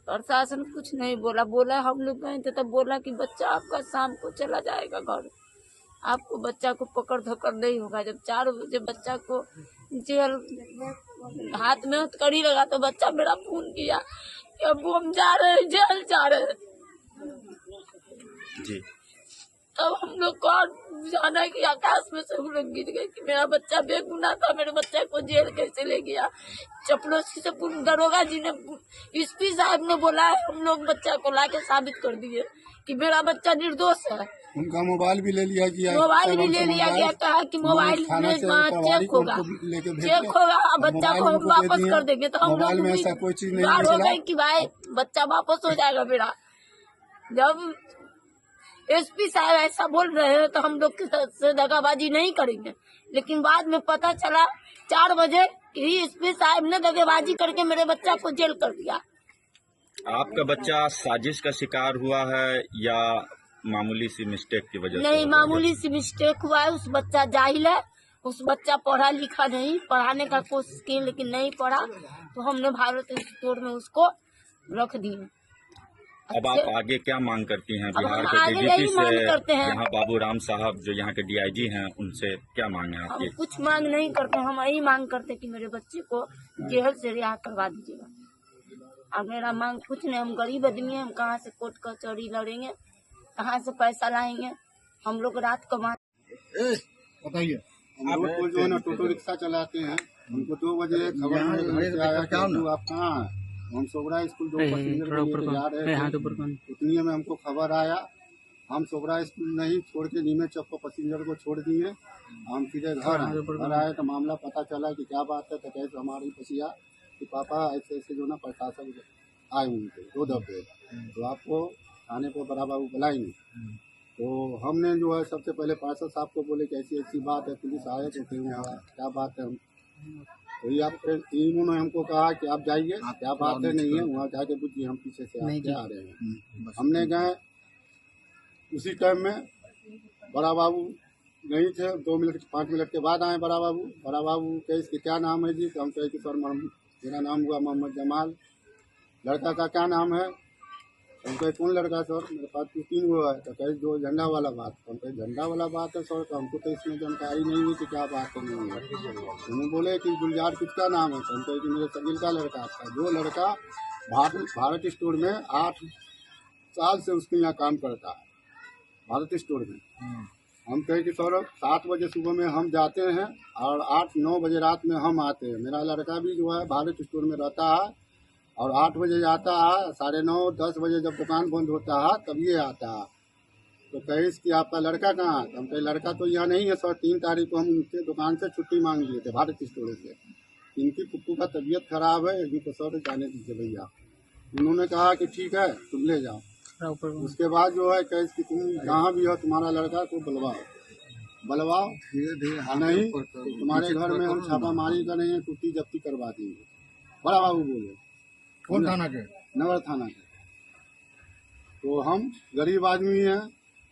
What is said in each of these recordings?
प्रशासन कुछ नहीं बोला हम लोग गए थे तब बोला कि बच्चा आपका शाम को चला जाएगा घर, आपको बच्चा को पकड़ धकड़ नहीं होगा। जब 4 बजे बच्चा को जेल हाथ में हथकड़ी लगा तो बच्चा मेरा फोन किया कि अब हम जा रहे हैं, जेल जा रहे हैं। जी। तब हम लोग को जाना है कि आकाश में से हम लोग गिर गए कि मेरा बच्चा बेगुनाह था, मेरे बच्चे को जेल कैसे ले गया। चपड़ोसी से दरोगा जी ने, एसपी साहब ने बोला है, हम लोग बच्चा को लाके साबित कर दिए कि मेरा बच्चा निर्दोष है। उनका मोबाइल भी ले लिया गया, मोबाइल भी ले लिया गया, कहा कि मोबाइल में चेक होगा, बच्चा को हम वापस कर देंगे। तो हम लोग ऐसा कोई चीज नहीं हो गए कि भाई बच्चा वापस हो जाएगा मेरा। जब एसपी साहब ऐसा बोल रहे हैं तो हम लोग से दगाबाजी नहीं करेंगे, लेकिन बाद में पता चला 4 बजे कि एसपी साहब ने दगाबाजी करके मेरे बच्चा को जेल कर दिया। आपका बच्चा साजिश का शिकार हुआ है या मामूली सी मिस्टेक की वजह से? नहीं, मामूली सी मिस्टेक हुआ है। उस बच्चा जाहिल है, उस बच्चा पढ़ा लिखा नहीं, पढ़ाने का कोशिश की लेकिन नहीं पढ़ा, तो हमने भारत स्टोर में उसको रख दिए। अब आप आगे क्या मांग करती हैं? बिहार के डीजीपी से, यहाँ बाबू राम साहब जो यहाँ के डीआईजी हैं, उनसे क्या मांग है आपकी? हम कुछ मांग नहीं करते, हम यही मांग करते कि मेरे बच्चे को जेल से रिहा करवा दीजिएगा। अब मेरा मांग कुछ नहीं, हम गरीब आदमी हैं, हम कहाँ से कोर्ट कचहरी लड़ेंगे, कहाँ से पैसा लाएंगे? हम लोग रात को बताइए, हम लोग जो है ना टोटो रिक्शा चलाते हैं, हमको 2 बजे खबर आया कि आप कहाँ हैं? हम सोगरा स्कूल 2 पैसेंजर जा रहे थे, उतनी में हमको खबर आया। हम सोगरा स्कूल नहीं छोड़ के नीमे चौक को पैसेंजर को छोड़ दिए, हम सीधे घर आए तो मामला पता चला कि क्या बात है। तो कैसे हमारी पसिया कि पापा ऐसे ऐसे जो ना प्रशासन आए उनके 2 दफे, तो आपको थाने पर बड़ा बाबू बुलाएंगे। तो हमने जो है सबसे पहले पार्षद साहब को बोले कि ऐसी ऐसी बात है, पुलिस आए तो फिर वहाँ क्या बात है। तो ये आप इन्होंने हमको कहा कि आप जाइए, क्या बात है नहीं है, वहाँ जाके पूछिए, हम पीछे से आ रहे हैं। हमने गए, उसी टाइम में बड़ा बाबू नहीं थे, 2 मिनट 5 मिनट के बाद आए बड़ा बाबू कहे इसके क्या नाम है जी? तो हम कहे कि सर मेरा नाम हुआ मोहम्मद जमाल। लड़का का क्या नाम है? हम कहे कौन लड़का सर? मेरे पास 2-3 गो है। तो कहे जो झंडा वाला बात। हम कहे झंडा वाला बात है सर, तो हमको तो इसमें जानकारी नहीं हुई कि क्या बात है नहीं है। उन्होंने बोले कि गुलजार किसका नाम है? तो हम कहे कि मेरे सगिल का लड़का था, जो लड़का भारत स्टोर में 8 साल से उसके यहाँ काम करता है, भारत स्टोर में। हम कहे कि सर 7 बजे सुबह में हम जाते हैं और 8-9 बजे रात में हम आते हैं। मेरा लड़का भी जो है भारत स्टोर में रहता है और 8 बजे जाता है, 9:30-10 बजे जब दुकान बंद होता है तब ये आता है। तो कहे कि आपका लड़का कहाँ है? हम कहे लड़का तो यहाँ नहीं है सर, 3 तारीख को हम उनके दुकान से छुट्टी मांग लिए थे भारत स्टोर से। इनकी पुप्पू का तबीयत खराब है, इनको सर जाने दीजिए भैया। उन्होंने कहा कि ठीक है तुम ले जाओ। उसके बाद जो है कहे कि तुम जहाँ भी हो तुम्हारा लड़का को बुलवाओ, नहीं तो तुम्हारे घर में हम छापामारी करेंगे, टूटी जब्ती करवा देंगे। बड़ा बाबू बोले। कौन थाना के? नगर थाना के। तो हम गरीब आदमी हैं,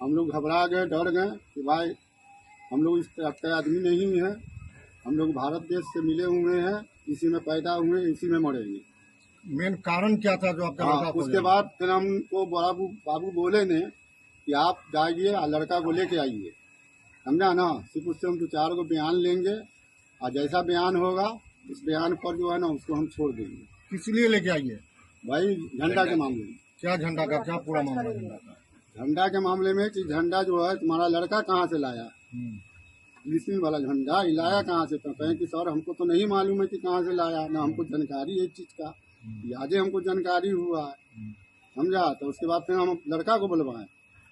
हम लोग घबरा गए, डर गए कि भाई हम लोग इस तरह के आदमी नहीं हैं, हम लोग भारत देश से मिले हुए हैं, इसी में पैदा हुए, इसी में मरेंगे। मेन कारण क्या था जो आपका? उसके बाद फिर हमको बाबू बोले ने कि आप जाइए और लड़का को लेके आइए, समझा ना। सिर्फ उससे हम 2-4 को बयान लेंगे और जैसा बयान होगा उस बयान पर जो है ना उसको हम छोड़ देंगे। किस लिए लेके आइए भाई? झंडा के मामले में। क्या झंडा का? क्या पूरा मामला झंडा का? झंडा के मामले में कि झंडा जो है तुम्हारा लड़का कहाँ से लाया, पुलिसिंग वाला झंडा लाया कहाँ से? तो कहें कि सर हमको तो नहीं मालूम है कि कहाँ से लाया, ना हमको जानकारी है इस चीज़ का, आज हमको जानकारी हुआ है, समझा। तो उसके बाद फिर हम लड़का को बुलवाएं,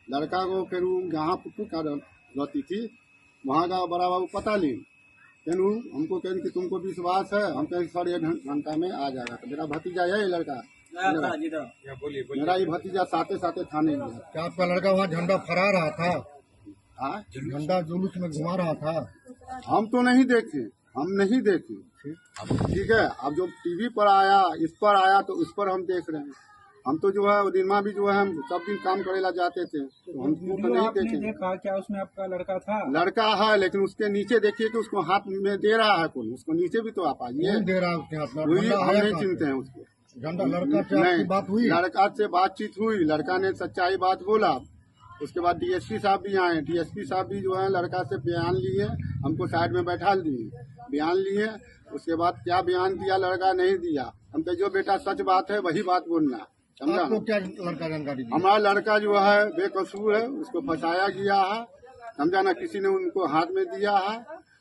लड़का को फिर जहाँ पुप्पू का रहती थी वहाँ का बड़ा बाबू पता ली। फिर हमको कहें कि तुमको विश्वास है? हम कहें सर 1 घंटा में आ जाएगा। तो मेरा भतीजा है ये लड़का, मेरा ये भतीजा साथे थाने में। क्या आपका लड़का वहाँ झंडा फहरा रहा था? हाँ, झंडा जुलूस में घुमा रहा था? हम तो नहीं देखे, हम नहीं देखे। ठीक है, अब जो टीवी पर आया, इस पर आया तो उस पर हम देख रहे हैं। हम तो जो है दिन में भी जो है हम सब दिन काम करेला जाते थे, तो हमको तो नहीं देखे। देखा क्या उसमें आपका लड़का था? लड़का है, लेकिन उसके नीचे देखिए कि उसको हाथ में दे रहा है कोई, उसको नीचे भी तो आप आइए। दे रहा है उसके हाथ में? हम नहीं चिनते हैं उसको। झंडा लड़का से आपकी बात हुई? लड़का से बातचीत हुई, लड़का ने सच्चाई बात बोला। उसके बाद डीएसपी साहब भी आए, डीएसपी साहब भी जो है लड़का से बयान लिए, हमको साइड में बैठा दिए, बयान लिए। उसके बाद क्या बयान दिया लड़का नहीं दिया, हम तो जो बेटा सच बात है वही बात बोलना, समझा। आपको क्या लड़का जानकारी दी? हमारा लड़का जो है बेकसूर है, उसको फंसाया गया है, समझा ना, किसी ने उनको हाथ में दिया है।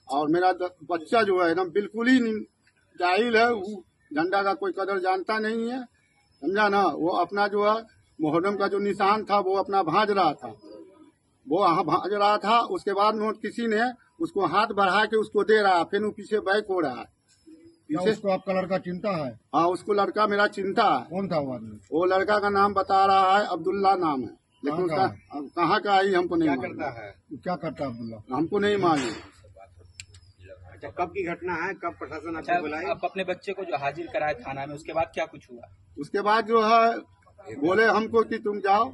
और मेरा बच्चा जो है एकदम बिल्कुल ही जाहिल है, वो झंडा का कोई कदर जानता नहीं है, समझा ना। वो अपना जो है मुहर्रम का जो निशान था वो अपना भांज रहा था, उसके बाद में किसी ने उसको हाथ बढ़ा के उसको दे रहा, फिर वो पीछे बैक हो रहा है। क्या उसको आपका लड़का चिंता है? हाँ, उसको लड़का मेरा चिंता है। कौन था वो आदमी? वो लड़का का नाम बता रहा है, अब्दुल्ला नाम है, लेकिन उसका कहाँ का आई हमको नहीं मालूम। क्या करता है अब्दुल्ला? हमको नहीं मालूम। कब की घटना है, कब प्रशासन आपको बुलाया? आप अपने बच्चे को जो हाजिर कराए थाना में, उसके बाद क्या कुछ हुआ? उसके बाद जो है बोले हमको कि तुम जाओ,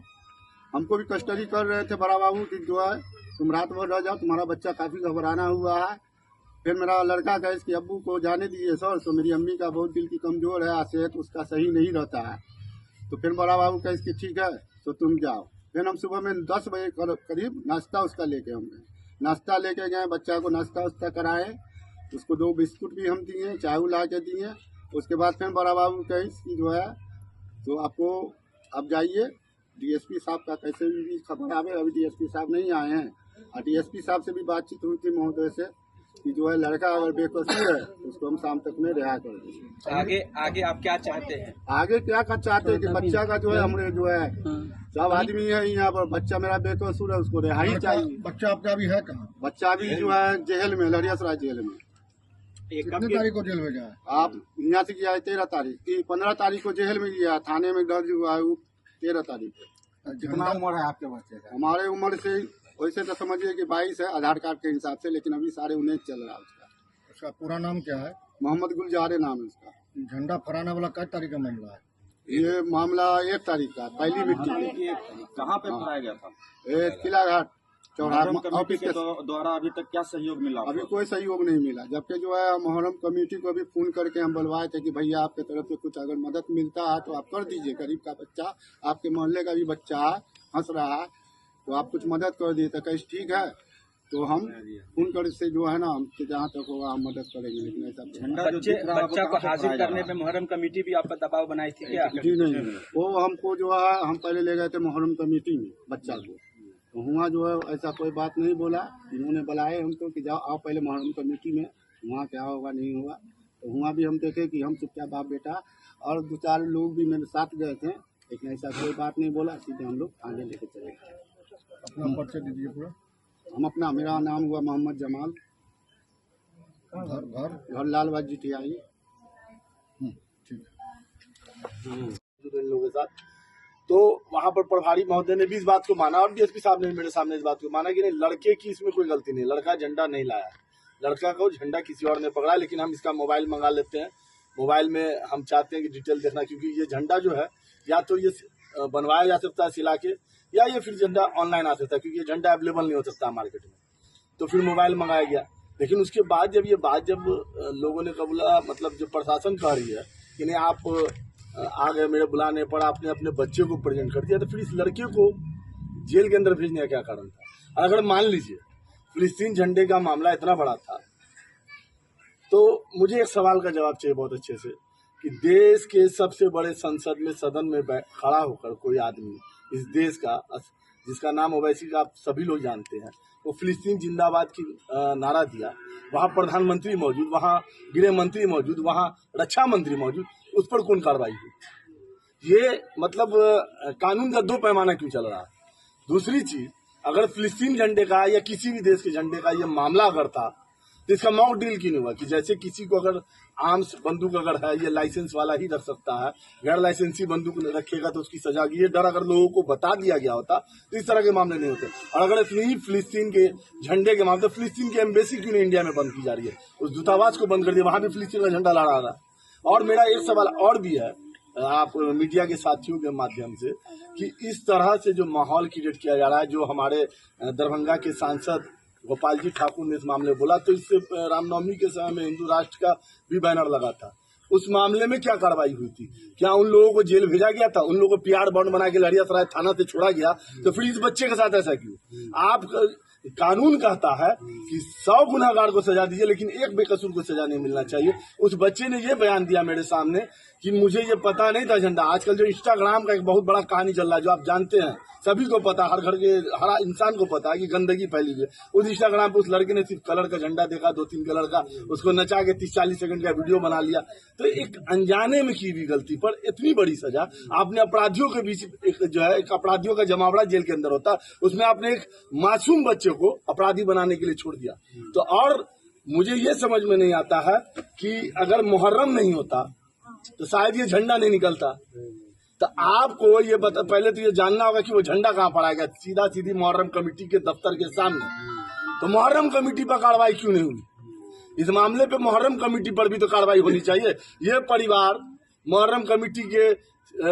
हमको भी कस्टडी कर रहे थे बड़ा बाबू कि जो है तुम रात भर रह जाओ, तुम्हारा बच्चा काफी घबराना हुआ है। फिर मेरा लड़का कहे कि अब्बू को जाने दीजिए सर, तो मेरी अम्मी का बहुत दिल की कमजोर है, सेहत उसका सही नहीं रहता है। तो फिर बड़ा बाबू कहे कि ठीक है तो तुम जाओ। फिर हम सुबह में 10 बजे करीब नाश्ता उसका लेके हम गए, नाश्ता लेके गए, बच्चा को नाश्ता उस्ता कराए, उसको 2 बिस्कुट भी हम दिए, चाय ला के दिए। उसके बाद फिर बड़ा बाबू कहे कि जो है तो आपको अब जाइए, डीएसपी साहब का कैसे भी खबर आवे, अभी डीएसपी साहब नहीं आए हैं। और डीएसपी साहब से भी बातचीत हुई थी महोदय से कि जो है लड़का अगर बेकसूर है उसको हम शाम तक में रिहा कर देंगे। आगे आप क्या चाहते हैं? आगे क्या कर चाहते हैं कि बच्चा का जो है हमने जो है सब आदमी है यहाँ पर, बच्चा मेरा बेकसूर है, उसको रिहाई चाहिए। बच्चा आपका अभी है कहाँ? बच्चा भी जो है जेल में, लहरियासराय जेल में। कितने तारीख को जेल भेजा है? आप यहाँ से गया है 13 तारीख की, 15 तारीख को जेल में गया, थाने में दर्ज हुआ है 13 तारीख को। कितना उम्र है आपके बच्चे का? हमारे उम्र से वैसे तो समझिए कि 22 है आधार कार्ड के हिसाब से, लेकिन अभी सारे 19 चल रहा है उसका। उसका पूरा नाम क्या है? मोहम्मद गुलजारे नाम है उसका। झंडा फहराने वाला कई तारीख का मामला है? ये मामला 1 तारीख का, पहली मिट्टी कहाँ पे फहराया गया था? किला घाट चौराहा मुहर्रम ऑफिस कमेटी के द्वारा अभी तक क्या सहयोग मिला? अभी कोई सहयोग नहीं मिला, जबकि जो है मुहर्रम कमेटी को भी फोन करके हम बुलवाए थे कि भैया आपके तरफ से कुछ अगर मदद मिलता है तो आप कर दीजिए, गरीब का बच्चा, आपके मोहल्ले का भी बच्चा है, हंस रहा है, तो आप कुछ मदद कर दिए। तो कैसे ठीक है, तो हम फोन कर से जो है ना हमसे जहाँ तक होगा हम मदद करेंगे, लेकिन ऐसा बच्चा को हाजिर करने में मुहर्रम कमेटी भी आप पर दबाव बनाई थी क्या? जी नहीं, वो हमको जो है हम पहले ले गए थे मुहर्रम कमेटी में बच्चा को, तो वहाँ जो है ऐसा कोई बात नहीं बोला, इन्होंने बुलाए हमको कि जाओ आओ पहले मुहर्रम कमेटी में, वहाँ क्या होगा नहीं होगा। तो वहाँ भी हम देखे कि हम चुपचाप बाप बेटा और 2-4 लोग भी मेरे साथ गए थे, लेकिन ऐसा कोई बात नहीं बोला, सीधे हम लोग थाने लेके चले गए। अपना परिचय दीजिए पूरा। हम अपना, मेरा नाम हुआ मोहम्मद जमाल, घर लाल बाग GTI। ठीक इन लोगों के साथ तो वहाँ पर प्रभारी महोदय ने भी इस बात को माना और डीएसपी साहब ने मेरे सामने इस बात को माना कि नहीं, लड़के की इसमें कोई गलती नहीं, लड़का झंडा नहीं लाया, लड़का को झंडा किसी और ने पकड़ा, लेकिन हम इसका मोबाइल मंगा लेते हैं। मोबाइल में हम चाहते हैं कि डिटेल देखना, क्योंकि ये झंडा जो है या तो ये बनवाया जा सकता है सिला के, या ये फिर झंडा ऑनलाइन आ सकता है, क्योंकि ये झंडा अवेलेबल नहीं हो सकता मार्केट में। तो फिर मोबाइल मंगाया गया, लेकिन उसके बाद जब ये बात जब लोगों ने कबूला, मतलब जो प्रशासन कह रही है कि नहीं आप आ गए मेरे बुलाने पर, आपने अपने बच्चे को प्रेजेंट कर दिया, तो फिर इस लड़के को जेल के अंदर भेजने का क्या कारण था? अगर मान लीजिए फिलिस्तीन झंडे का मामला इतना बड़ा था, तो मुझे एक सवाल का जवाब चाहिए बहुत अच्छे से कि देश के सबसे बड़े संसद में, सदन में खड़ा होकर कोई आदमी इस देश का, जिसका नाम ओवैसी का आप सभी लोग जानते हैं, वो फिलिस्तीन जिंदाबाद की नारा दिया, वहाँ प्रधानमंत्री मौजूद, वहाँ गृह मंत्री मौजूद, वहाँ रक्षा मंत्री मौजूद, उस पर कौन कार्रवाई हुई? ये मतलब कानून का 2 पैमाना क्यों चल रहा है? दूसरी चीज, अगर फिलिस्तीन झंडे का या किसी भी देश के झंडे का ये मामला अगर था, तो इसका मॉक ड्रिल क्यों नहीं हुआ कि जैसे किसी को अगर आर्म्स बंदूक अगर है, ये लाइसेंस वाला ही रख सकता है, गैर लाइसेंसी बंदूक रखेगा तो उसकी सजा की, ये डर अगर लोगों को बता दिया गया होता तो इस तरह के मामले नहीं होते। और अगर इतनी फिलिस्तीन के झंडे के मामले, फिलिस्तीन की एम्बेसी क्यों नहीं इंडिया में बंद की जा रही है? उस दूतावास को बंद कर दिया, वहां भी फिलिस्तीन का झंडा लहरा रहा है। और मेरा एक सवाल और भी है आप मीडिया के साथियों के माध्यम से, कि इस तरह से जो माहौल क्रिएट किया जा रहा है, जो हमारे दरभंगा के सांसद गोपाल जी ठाकुर ने इस मामले बोला, तो इससे रामनवमी के समय में हिंदू राष्ट्र का भी बैनर लगा था, उस मामले में क्या कार्रवाई हुई थी? क्या उन लोगों को जेल भेजा गया था? उन लोगों को पीआर बॉन्ड बना के लहरियासराय थाना से छोड़ा गया? तो फिर इस बच्चे के साथ ऐसा क्यों? आप कानून कहता है कि 100 गुनाहगार को सजा दीजिए, लेकिन एक बेकसूर को सजा नहीं मिलना चाहिए। उस बच्चे ने ये बयान दिया मेरे सामने कि मुझे ये पता नहीं था झंडा। आजकल जो इंस्टाग्राम का एक बहुत बड़ा कहानी चल रहा है, जो आप जानते हैं, सभी को पता, हर घर के हर इंसान को पता है कि गंदगी फैली हुई है। उस इंस्टाग्राम पे उस लड़के ने सिर्फ कलर का झंडा देखा, 2-3 कलर का, उसको नचा के 30-40 सेकंड का वीडियो बना लिया। तो एक अनजाने में की हुई गलती पर इतनी बड़ी सजा। आपने अपराधियों के बीच एक जो है एक अपराधियों का जमावड़ा जेल के अंदर होता, उसमें आपने एक मासूम बच्चे को अपराधी बनाने के लिए छोड़ दिया। तो और मुझे ये समझ में नहीं आता है कि अगर मुहर्रम नहीं होता तो शायद ये झंडा नहीं निकलता। तो आपको ये बता, पहले तो ये जानना होगा कि वो झंडा कहाँ पड़ा गया। सीधा सीधी मुहर्रम कमेटी के दफ्तर के सामने। तो मुहर्रम कमेटी पर कार्रवाई क्यों नहीं हुई? इस मामले पे मुहर्रम कमेटी पर भी तो कार्रवाई होनी चाहिए। ये परिवार मुहर्रम कमेटी के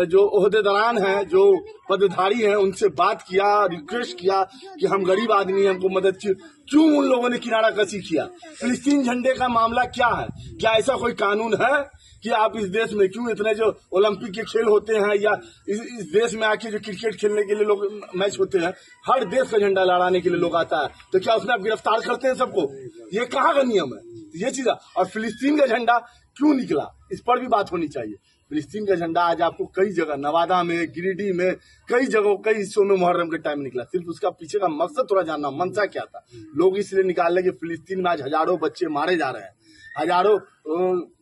जो ओहदेदारान हैं, जो पदधारी हैं, उनसे बात किया, रिक्वेस्ट किया कि हम गरीब आदमी हैं, हमको मदद चाहिए। क्यों उन लोगों ने किनारा कसी किया? फिलिस्तीन झंडे का मामला क्या है? क्या ऐसा कोई कानून है कि आप इस देश में क्यों इतने जो ओलंपिक के खेल होते हैं या इस देश में आके जो क्रिकेट खेलने के लिए लोग मैच होते हैं, हर देश का झंडा लहराने के लिए लोग आता है, तो क्या उसमें आप गिरफ्तार करते हैं सबको? ये कहाँ का नियम है? ये चीज। और फिलिस्तीन का झंडा क्यों निकला, इस पर भी बात होनी चाहिए। फिलिस्तीन का झंडा आज आपको कई जगह, नवादा में, गिरिडीह में, कई जगहों, कई हिस्सों में मुहर्रम के टाइम निकला। सिर्फ उसका पीछे का मकसद थोड़ा जानना, मंशा क्या था। लोग इसलिए निकाल रहे कि फिलिस्तीन में आज हजारों बच्चे मारे जा रहे हैं, हजारों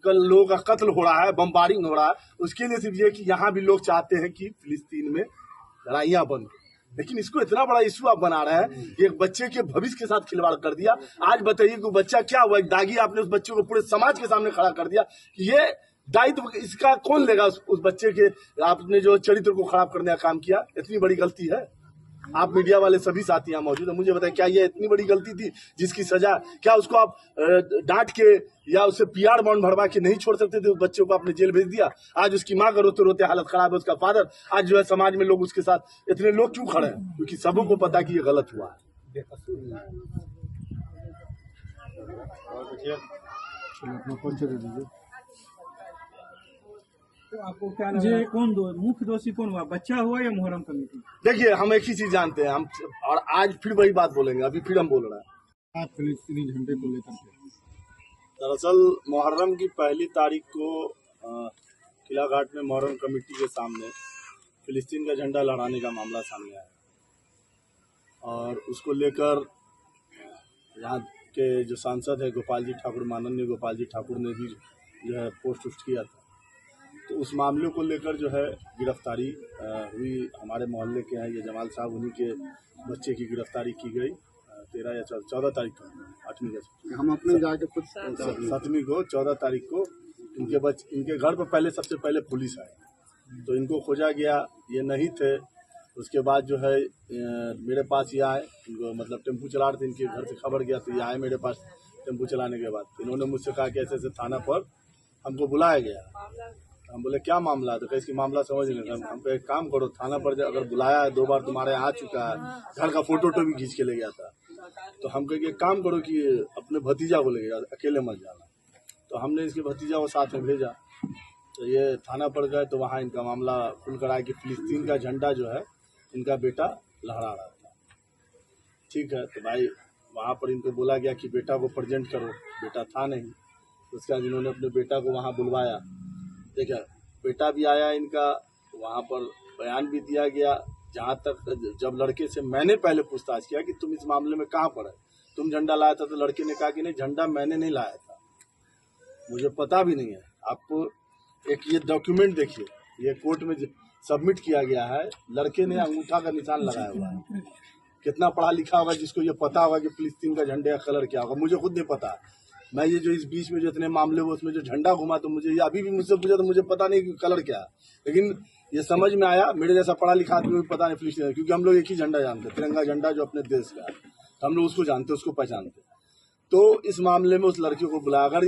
लोगों का कत्ल हो रहा है, बमबारिंग हो रहा है। उसके लिए सिर्फ ये कि यहाँ भी लोग चाहते हैं कि फिलिस्तीन में लड़ाइयां बंद। लेकिन इसको इतना बड़ा इशू आप बना रहे हैं कि एक बच्चे के भविष्य के साथ खिलवाड़ कर दिया। आज बताइए कि बच्चा क्या हुआ? एक दागी आपने उस बच्चे को पूरे समाज के सामने खड़ा कर दिया। ये दायित्व इसका कौन लेगा? उस बच्चे के आपने जो चरित्र को खराब करने का काम किया, इतनी बड़ी गलती है। आप मीडिया वाले सभी साथी यहाँ मौजूद है, मुझे बताएं, क्या ये इतनी बड़ी गलती थी जिसकी सजा, क्या उसको आप डांट के या उससे पीआर बॉन्ड भरवा के नहीं छोड़ सकते थे? उस बच्चे को आपने जेल भेज दिया। आज उसकी माँ का रोते रोते हालत खराब है, उसका फादर। आज जो है समाज में लोग उसके साथ इतने लोग क्यों खड़े हैं? क्योंकि सबों को पता कि ये गलत हुआ है। चलो अपना परिचय दे दीजिए। तो आपको क्या जी कौन मुख्य दोषी कौन हुआ, बच्चा हुआ या मुहर्रम कमेटी? देखिए, हम एक ही चीज जानते हैं, हम और आज फिर वही बात बोलेंगे। अभी फिर हम बोल रहे हैं फिलिस्तीनी झंडे को लेकर के। दरअसल मुहर्रम की पहली तारीख को किला घाट में मुहर्रम कमेटी के सामने फिलिस्तीन का झंडा लहराने का मामला सामने आया और उसको लेकर यहाँ के जो सांसद है गोपाल जी ठाकुर, माननीय गोपाल जी ठाकुर ने भी जो है पोस्ट उस्ट किया था। तो उस मामले को लेकर जो है गिरफ्तारी हुई। हमारे मोहल्ले के हैं ये जमाल साहब, उन्हीं के बच्चे की गिरफ्तारी की गई 13 या 14 तारीख को, 8वीं को। हम अपने जाके खुद 7वीं को, 14 तारीख को इनके घर पर पहले सबसे पहले पुलिस आई, तो इनको खोजा गया, ये नहीं थे। उसके बाद जो है मेरे पास ये आए, इनको मतलब टेम्पू चला रहे थे, इनके घर से खबर गया तो ये आए मेरे पास। टेम्पू चलाने के बाद इन्होंने मुझसे कहा कि ऐसे ऐसे थाना पर हमको बुलाया गया। हम बोले क्या मामला है? तो कैसे मामला समझ नहीं। हमको एक काम करो, थाना पर अगर बुलाया है, 2 बार तुम्हारे यहाँ आ चुका है, घर का फोटो भी खींच के ले गया था। तो हम कहे एक काम करो कि अपने भतीजा को ले गया, अकेले मत जाना। तो हमने इसके भतीजा को साथ में भेजा। तो ये थाना पर गए तो वहाँ इनका मामला खुल कर आया कि फिलिस्तीन का झंडा जो है इनका बेटा लहरा रहा था। ठीक है, तो भाई वहाँ पर इनको बोला गया कि बेटा को प्रेजेंट करो, बेटा था नहीं। उसके बाद इन्होंने अपने बेटा को वहाँ बुलवाया। देखिए, बेटा भी आया इनका, वहाँ पर बयान भी दिया गया। जहाँ तक जब लड़के से मैंने पहले पूछताछ किया कि तुम इस मामले में कहाँ पर है, तुम झंडा लाया था, तो लड़के ने कहा कि नहीं, झंडा मैंने नहीं लाया था, मुझे पता भी नहीं है। आपको एक ये डॉक्यूमेंट देखिए, ये कोर्ट में सबमिट किया गया है, लड़के ने अंगूठा का निशान लगाया हुआ है। कितना पढ़ा लिखा होगा जिसको ये पता होगा कि फिलिस्तीन का झंडे का कलर क्या होगा? मुझे खुद नहीं पता। मैं ये जो इस बीच में जो इतने मामले हुए उसमें जो झंडा घुमा, तो मुझे ये अभी भी मुझसे पूछा तो मुझे पता नहीं कि कलर क्या है। लेकिन ये समझ में आया, मेरे जैसा पढ़ा लिखा आदमी को पता नहीं फिलिस्तीन, क्योंकि हम लोग एक ही झंडा जानते, तिरंगा झंडा जो अपने देश का है, तो हम लोग उसको जानते, उसको पहचानते। तो इस मामले में उस लड़के को बुलाया, अगर